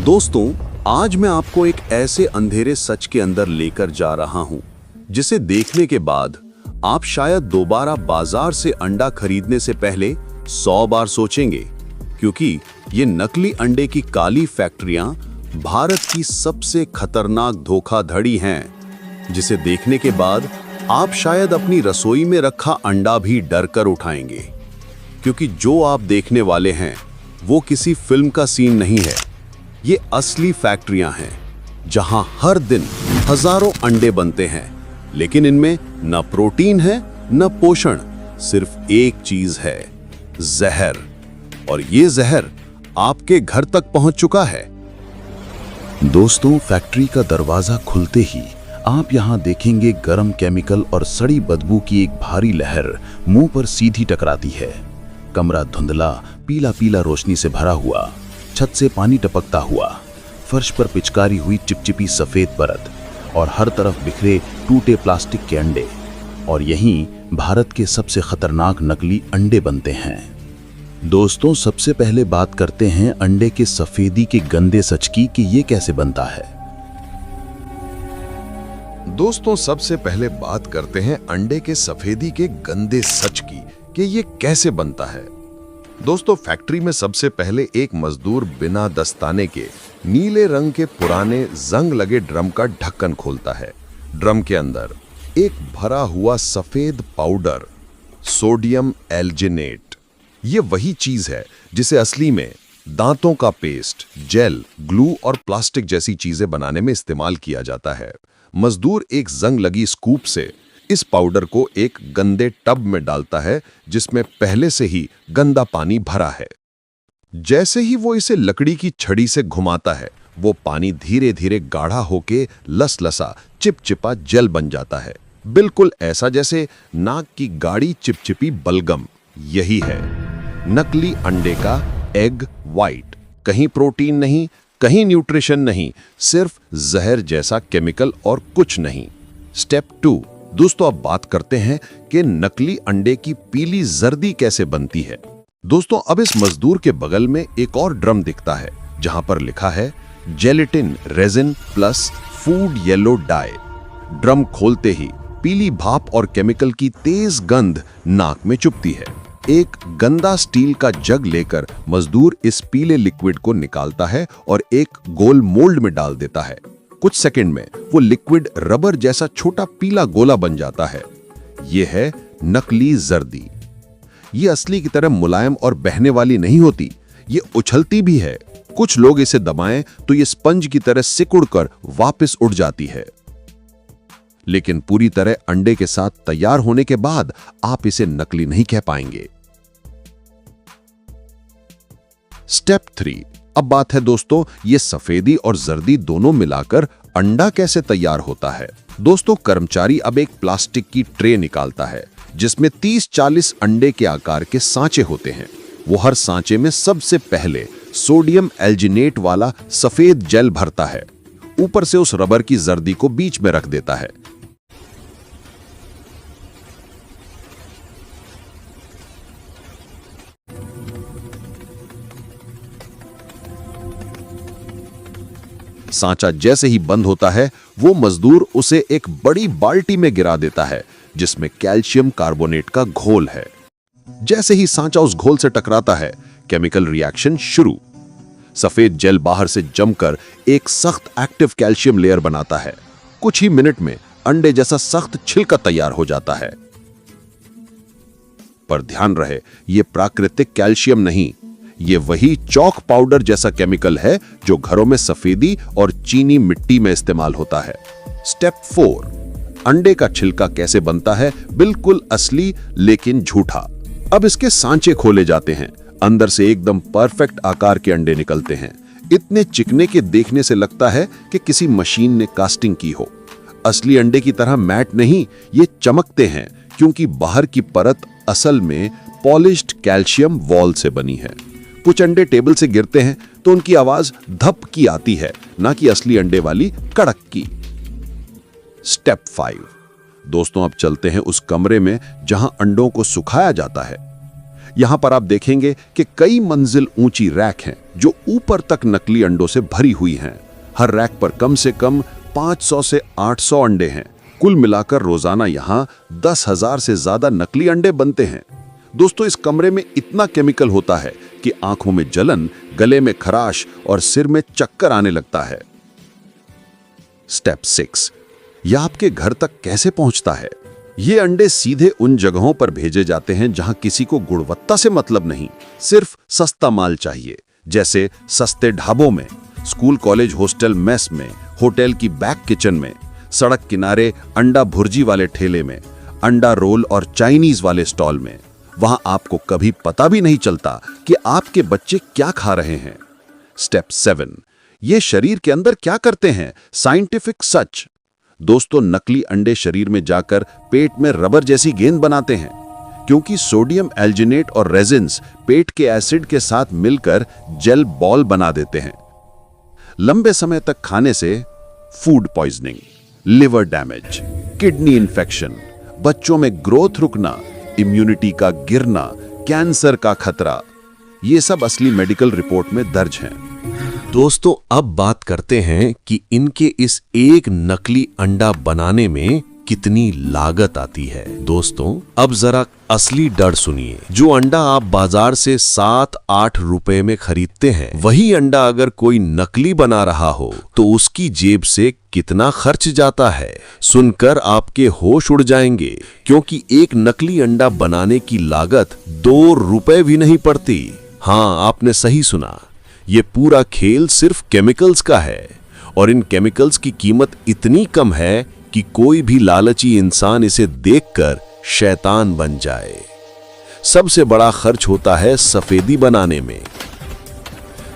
दोस्तों, आज मैं आपको एक ऐसे अंधेरे सच के अंदर लेकर जा रहा हूं, जिसे देखने के बाद आप शायद दोबारा बाजार से अंडा खरीदने से पहले 100 बार सोचेंगे, क्योंकि ये नकली अंडे की काली फैक्ट्रियां भारत की सबसे खतरनाक धोखाधड़ी हैं, जिसे देखने के बाद आप शायद अपनी रसोई में रखा अंडा भी डर कर उठाएंगे, क्योंकि जो आप देखने वाले हैं वो किसी फिल्म का सीन नहीं है। ये असली फैक्ट्रियां हैं, जहां हर दिन हजारों अंडे बनते हैं, लेकिन इनमें न प्रोटीन है न पोषण, सिर्फ एक चीज है, जहर। और ये जहर आपके घर तक पहुंच चुका है। दोस्तों, फैक्ट्री का दरवाजा खुलते ही आप यहां देखेंगे गर्म केमिकल और सड़ी बदबू की एक भारी लहर मुंह पर सीधी टकराती है। कमरा धुंधला पीला पीला रोशनी से भरा हुआ, छत से पानी टपकता हुआ, फर्श पर पिचकारी हुई चिपचिपी सफेद परत और हर तरफ बिखरे टूटे प्लास्टिक के अंडे। और यहीं भारत के सबसे खतरनाक नकली अंडे बनते हैं। दोस्तों, सबसे पहले बात करते हैं अंडे के सफेदी के गंदे सच की कि ये कैसे बनता है। दोस्तों, सबसे पहले बात करते हैं अंडे के सफेदी के गंदे सच की कि ये कैसे बनता है। दोस्तों, फैक्ट्री में सबसे पहले एक मजदूर बिना दस्ताने के नीले रंग के पुराने जंग लगे ड्रम का ढक्कन खोलता है। ड्रम के अंदर एक भरा हुआ सफेद पाउडर, सोडियम एल्जिनेट, ये वही चीज है जिसे असली में दांतों का पेस्ट, जेल, ग्लू और प्लास्टिक जैसी चीजें बनाने में इस्तेमाल किया जाता है। मजदूर एक जंग लगी स्कूप से इस पाउडर को एक गंदे टब में डालता है, जिसमें पहले से ही गंदा पानी भरा है। जैसे ही वो इसे लकड़ी की छड़ी से घुमाता है, वो पानी धीरे धीरे गाढ़ा होके लसलसा चिपचिपा जल बन जाता है, बिल्कुल ऐसा जैसे नाक की गाढ़ी चिपचिपी बलगम। यही है नकली अंडे का एग वाइट। कहीं प्रोटीन नहीं, कहीं न्यूट्रिशन नहीं, सिर्फ जहर जैसा केमिकल और कुछ नहीं। स्टेप 2। दोस्तों, अब बात करते हैं कि नकली अंडे की पीली जर्दी कैसे बनती है। दोस्तों, अब इस मजदूर के बगल में एक और ड्रम दिखता है, जहां पर लिखा है gelatin resin plus food yellow dye. Drum खोलते ही पीली भाप और केमिकल की तेज गंध नाक में चुभती है। एक गंदा स्टील का जग लेकर मजदूर इस पीले लिक्विड को निकालता है और एक गोल मोल्ड में डाल देता है। कुछ सेकंड में वो लिक्विड रबर जैसा छोटा पीला गोला बन जाता है। यह है नकली जर्दी। ये असली की तरह मुलायम और बहने वाली नहीं होती, ये उछलती भी है। कुछ लोग इसे दबाएं तो ये स्पंज की तरह सिकुड़कर वापस उड़ जाती है, लेकिन पूरी तरह अंडे के साथ तैयार होने के बाद आप इसे नकली नहीं कह पाएंगे। स्टेप 3। अब बात है दोस्तों, ये सफेदी और जर्दी दोनों मिलाकर अंडा कैसे तैयार होता है। दोस्तों, कर्मचारी अब एक प्लास्टिक की ट्रे निकालता है, जिसमें 30-40 अंडे के आकार के सांचे होते हैं। वो हर सांचे में सबसे पहले सोडियम एल्जिनेट वाला सफेद जेल भरता है। ऊपर से उस रबर की जर्दी को बीच में रख देता है। सांचा जैसे ही बंद होता है, वो मजदूर उसे एक बड़ी बाल्टी में गिरा देता है, जिसमें कैल्शियम कार्बोनेट का घोल है। जैसे ही सांचा उस घोल से टकराता है, केमिकल रिएक्शन शुरू। सफेद जेल बाहर से जमकर एक सख्त एक्टिव कैल्शियम लेयर बनाता है। कुछ ही मिनट में अंडे जैसा सख्त छिलका तैयार हो जाता है। पर ध्यान रहे, यह प्राकृतिक कैल्शियम नहीं, ये वही चॉक पाउडर जैसा केमिकल है जो घरों में सफेदी और चीनी मिट्टी में इस्तेमाल होता है। स्टेप 4। अंडे का छिलका कैसे बनता है, बिल्कुल असली लेकिन झूठा। अब इसके सांचे खोले जाते हैं। अंदर से एकदम परफेक्ट आकार के अंडे निकलते हैं, इतने चिकने के देखने से लगता है कि किसी मशीन ने कास्टिंग की हो। असली अंडे की तरह मैट नहीं, ये चमकते हैं, क्योंकि बाहर की परत असल में पॉलिश्ड कैल्शियम वॉल से बनी है। कुछ अंडे टेबल से गिरते हैं तो उनकी आवाज धप की आती है, ना कि असली अंडे वाली कड़क की। स्टेप 5। दोस्तों, अब चलते हैं उस कमरे में जहां अंडों को सुखाया जाता है। यहां पर आप देखेंगे कि कई मंजिल ऊंची रैक हैं, जो ऊपर तक नकली अंडों से भरी हुई हैं। हर रैक पर कम से कम 500 से 800 अंडे हैं। कुल मिलाकर रोजाना यहाँ 10,000 से ज्यादा नकली अंडे बनते हैं। दोस्तों, इस कमरे में इतना केमिकल होता है कि आंखों में जलन, गले में खराश और सिर में चक्कर आने लगता है। स्टेप 6, यह आपके घर तक कैसे पहुंचता है? ये अंडे सीधे उन जगहों पर भेजे जाते हैं जहां किसी को गुणवत्ता से मतलब नहीं, सिर्फ सस्ता माल चाहिए। जैसे सस्ते ढाबों में, स्कूल कॉलेज हॉस्टल मेस में, होटल की बैक किचन में, सड़क किनारे अंडा भुर्जी वाले ठेले में, अंडा रोल और चाइनीज वाले स्टॉल में। वहां आपको कभी पता भी नहीं चलता कि आपके बच्चे क्या खा रहे हैं। स्टेप 7, ये शरीर के अंदर क्या करते हैं? साइंटिफिक सच। दोस्तों, नकली अंडे शरीर में जाकर पेट में रबर जैसी गेंद बनाते हैं, क्योंकि सोडियम एल्जिनेट और रेजिन्स पेट के एसिड के साथ मिलकर जेल बॉल बना देते हैं। लंबे समय तक खाने से food poisoning, liver damage, kidney infection, बच्चों में ग्रोथ रुकना, इम्यूनिटी का गिरना, कैंसर का खतरा, ये सब असली मेडिकल रिपोर्ट में दर्ज हैं। दोस्तों, अब बात करते हैं कि इनके इस एक नकली अंडा बनाने में कितनी लागत आती है। दोस्तों, अब जरा असली डर सुनिए। जो अंडा आप बाजार से 7-8 रुपए में खरीदते हैं, वही अंडा अगर कोई नकली बना रहा हो तो उसकी जेब से कितना खर्च जाता है, सुनकर आपके होश उड़ जाएंगे। क्योंकि एक नकली अंडा बनाने की लागत 2 रुपए भी नहीं पड़ती। हाँ, आपने सही सुना, ये पूरा खेल सिर्फ केमिकल्स का है। और इन केमिकल्स की कीमत इतनी कम है कि कोई भी लालची इंसान इसे देखकर शैतान बन जाए। सबसे बड़ा खर्च होता है सफेदी बनाने में।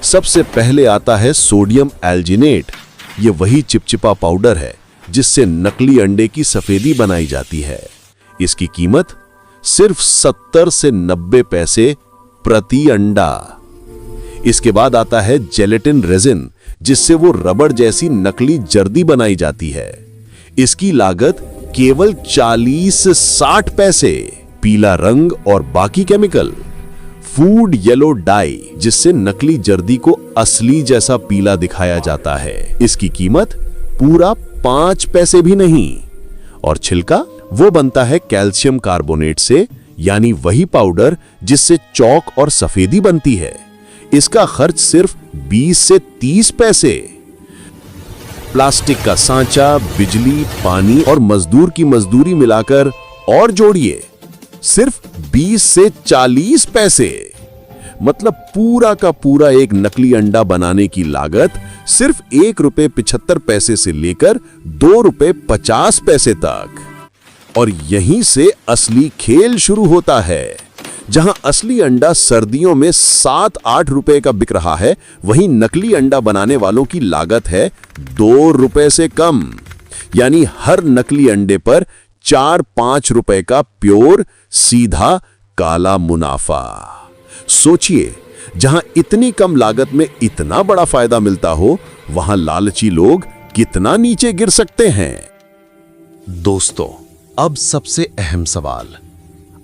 सबसे पहले आता है सोडियम एल्जिनेट। ये वही चिपचिपा पाउडर है जिससे नकली अंडे की सफेदी बनाई जाती है। इसकी कीमत सिर्फ 70 से 90 पैसे प्रति अंडा। इसके बाद आता है जेलेटिन रेजिन, जिससे वो रबड़ जैसी नकली जर्दी बनाई जाती है। इसकी लागत केवल 40 से 60 पैसे। पीला रंग और बाकी केमिकल, फूड येलो डाई, जिससे नकली जर्दी को असली जैसा पीला दिखाया जाता है। इसकी कीमत पूरा 5 पैसे भी नहीं। और छिलका, वो बनता है कैल्शियम कार्बोनेट से, यानी वही पाउडर जिससे चौक और सफेदी बनती है। इसका खर्च सिर्फ 20 से 30 पैसे। प्लास्टिक का सांचा, बिजली, पानी और मजदूर की मजदूरी मिलाकर और जोड़िए, सिर्फ 20 से 40 पैसे। मतलब पूरा का पूरा एक नकली अंडा बनाने की लागत सिर्फ 1 रुपए 75 पैसे से लेकर 2 रुपए 50 पैसे तक। और यहीं से असली खेल शुरू होता है। जहां असली अंडा सर्दियों में 7-8 रुपए का बिक रहा है, वहीं नकली अंडा बनाने वालों की लागत है 2 रुपए से कम। यानी हर नकली अंडे पर 4-5 रुपए का प्योर सीधा काला मुनाफा। सोचिए, जहां इतनी कम लागत में इतना बड़ा फायदा मिलता हो, वहां लालची लोग कितना नीचे गिर सकते हैं। दोस्तों, अब सबसे अहम सवाल,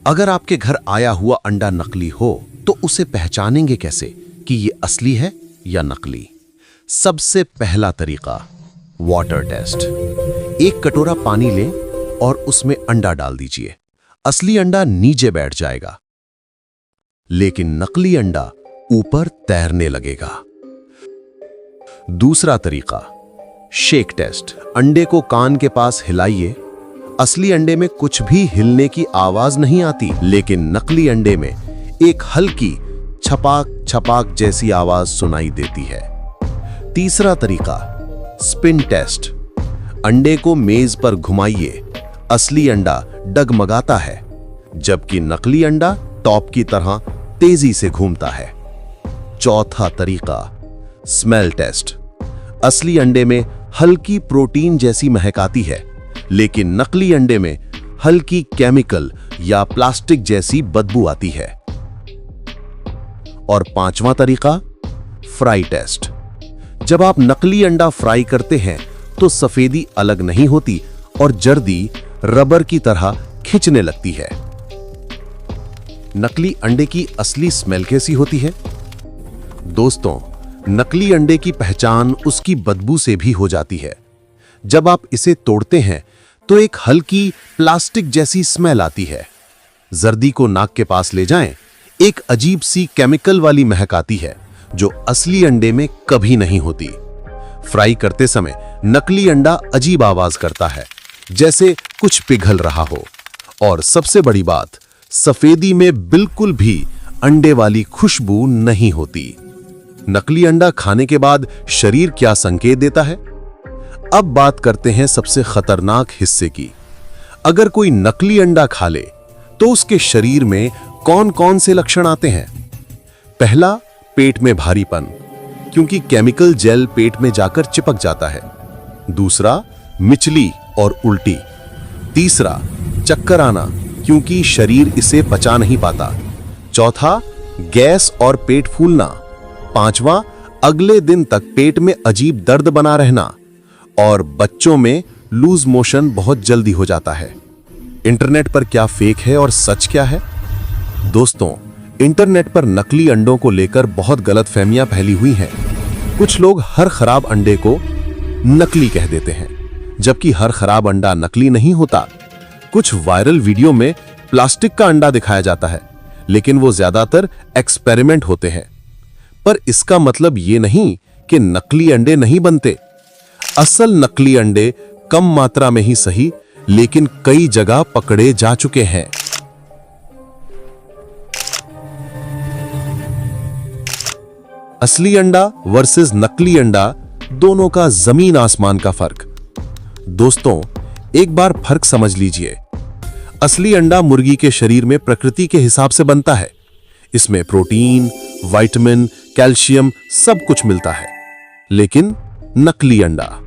अगर आपके घर आया हुआ अंडा नकली हो तो उसे पहचानेंगे कैसे कि ये असली है या नकली? सबसे पहला तरीका, वाटर टेस्ट। एक कटोरा पानी लें और उसमें अंडा डाल दीजिए। असली अंडा नीचे बैठ जाएगा, लेकिन नकली अंडा ऊपर तैरने लगेगा। दूसरा तरीका, शेक टेस्ट। अंडे को कान के पास हिलाइए। असली अंडे में कुछ भी हिलने की आवाज नहीं आती, लेकिन नकली अंडे में एक हल्की छपाक छपाक जैसी आवाज सुनाई देती है। तीसरा तरीका, स्पिन टेस्ट। अंडे को मेज पर घुमाइए। असली अंडा डगमगाता है, जबकि नकली अंडा टॉप की तरह तेजी से घूमता है। चौथा तरीका, स्मेल टेस्ट। असली अंडे में हल्की प्रोटीन जैसी महक आती है, लेकिन नकली अंडे में हल्की केमिकल या प्लास्टिक जैसी बदबू आती है। और पांचवा तरीका, फ्राई टेस्ट। जब आप नकली अंडा फ्राई करते हैं तो सफेदी अलग नहीं होती और जर्दी रबर की तरह खिंचने लगती है। नकली अंडे की असली स्मेल कैसी होती है? दोस्तों, नकली अंडे की पहचान उसकी बदबू से भी हो जाती है। जब आप इसे तोड़ते हैं तो एक हल्की प्लास्टिक जैसी स्मेल आती है। जर्दी को नाक के पास ले जाएं, एक अजीब सी केमिकल वाली महक आती है जो असली अंडे में कभी नहीं होती। फ्राई करते समय नकली अंडा अजीब आवाज करता है, जैसे कुछ पिघल रहा हो। और सबसे बड़ी बात, सफेदी में बिल्कुल भी अंडे वाली खुशबू नहीं होती। नकली अंडा खाने के बाद शरीर क्या संकेत देता है? अब बात करते हैं सबसे खतरनाक हिस्से की। अगर कोई नकली अंडा खा ले तो उसके शरीर में कौन-कौन से लक्षण आते हैं? पहला, पेट में भारीपन, क्योंकि केमिकल जेल पेट में जाकर चिपक जाता है। दूसरा, मिचली और उल्टी। तीसरा, चक्कर आना, क्योंकि शरीर इसे पचा नहीं पाता। चौथा, गैस और पेट फूलना। पांचवा, अगले दिन तक पेट में अजीब दर्द बना रहना। और बच्चों में लूज मोशन बहुत जल्दी हो जाता है। इंटरनेट पर क्या फेक है और सच क्या है? दोस्तों, इंटरनेट पर नकली अंडों को लेकर बहुत गलतफहमियां फैली हुई हैं। कुछ लोग हर खराब अंडे को नकली कह देते हैं, जबकि हर खराब अंडा नकली नहीं होता। कुछ वायरल वीडियो में प्लास्टिक का अंडा दिखाया जाता है, लेकिन वो ज्यादातर एक्सपेरिमेंट होते हैं। पर इसका मतलब ये नहीं कि नकली अंडे नहीं बनते। असल नकली अंडे कम मात्रा में ही सही, लेकिन कई जगह पकड़े जा चुके हैं। असली अंडा वर्सेस नकली अंडा, दोनों का जमीन आसमान का फर्क। दोस्तों, एक बार फर्क समझ लीजिए। असली अंडा मुर्गी के शरीर में प्रकृति के हिसाब से बनता है। इसमें प्रोटीन, विटामिन, कैल्शियम सब कुछ मिलता है। लेकिन नकली अंडा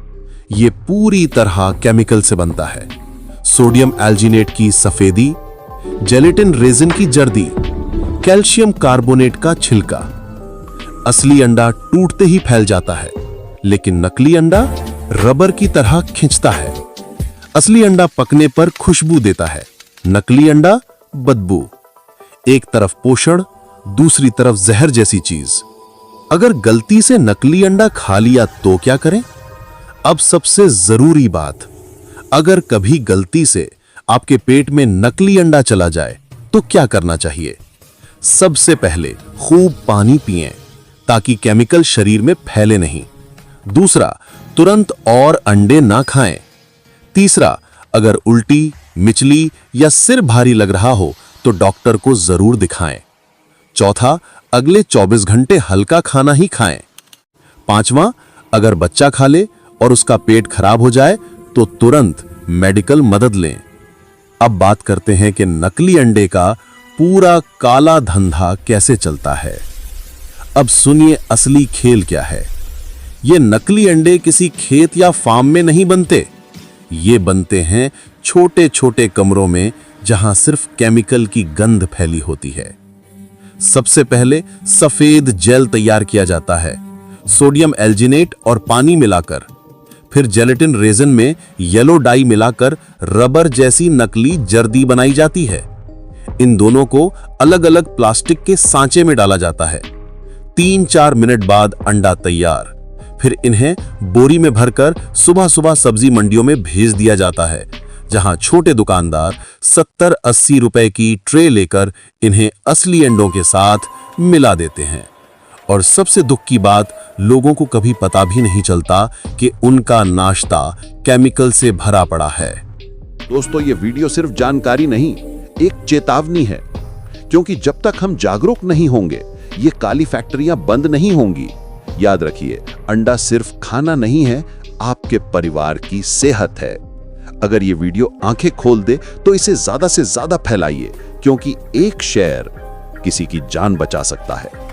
ये पूरी तरह केमिकल से बनता है। सोडियम एल्जिनेट की सफेदी, जेलेटिन रेजिन की जर्दी, कैल्शियम कार्बोनेट का छिलका। असली अंडा टूटते ही फैल जाता है, लेकिन नकली अंडा रबर की तरह खिंचता है। असली अंडा पकने पर खुशबू देता है, नकली अंडा बदबू। एक तरफ पोषण, दूसरी तरफ जहर जैसी चीज। अगर गलती से नकली अंडा खा लिया तो क्या करें? अब सबसे जरूरी बात, अगर कभी गलती से आपके पेट में नकली अंडा चला जाए तो क्या करना चाहिए? सबसे पहले खूब पानी पिएं ताकि केमिकल शरीर में फैले नहीं। दूसरा, तुरंत और अंडे ना खाएं। तीसरा, अगर उल्टी, मिचली या सिर भारी लग रहा हो तो डॉक्टर को जरूर दिखाएं। चौथा, अगले 24 घंटे हल्का खाना ही खाएं। पांचवा, अगर बच्चा खा ले और उसका पेट खराब हो जाए तो तुरंत मेडिकल मदद लें। अब बात करते हैं कि नकली अंडे का पूरा काला धंधा कैसे चलता है। अब सुनिए असली खेल क्या है। ये नकली अंडे किसी खेत या फार्म में नहीं बनते। ये बनते हैं छोटे छोटे कमरों में, जहां सिर्फ केमिकल की गंध फैली होती है। सबसे पहले सफेद जेल तैयार किया जाता है, सोडियम एल्जिनेट और पानी मिलाकर। फिर जेलेटिन रेजिन में येलो डाई मिलाकर रबर जैसी नकली जर्दी बनाई जाती है। इन दोनों को अलग अलग प्लास्टिक के सांचे में डाला जाता है। 3-4 मिनट बाद अंडा तैयार। फिर इन्हें बोरी में भरकर सुबह सुबह सब्जी मंडियों में भेज दिया जाता है, जहां छोटे दुकानदार 70-80 रुपए की ट्रे लेकर इन्हें असली अंडों के साथ मिला देते हैं। और सबसे दुख की बात, लोगों को कभी पता भी नहीं चलता कि उनका नाश्ता केमिकल से भरा पड़ा है। दोस्तों, ये वीडियो सिर्फ जानकारी नहीं, एक चेतावनी है, क्योंकि जब तक हम जागरूक नहीं होंगे ये काली फैक्ट्रियां बंद नहीं होंगी। याद रखिए, अंडा सिर्फ खाना नहीं है, आपके परिवार की सेहत है। अगर ये वीडियो आंखें खोल दे तो इसे ज्यादा से ज्यादा फैलाइए, क्योंकि एक शेयर किसी की जान बचा सकता है।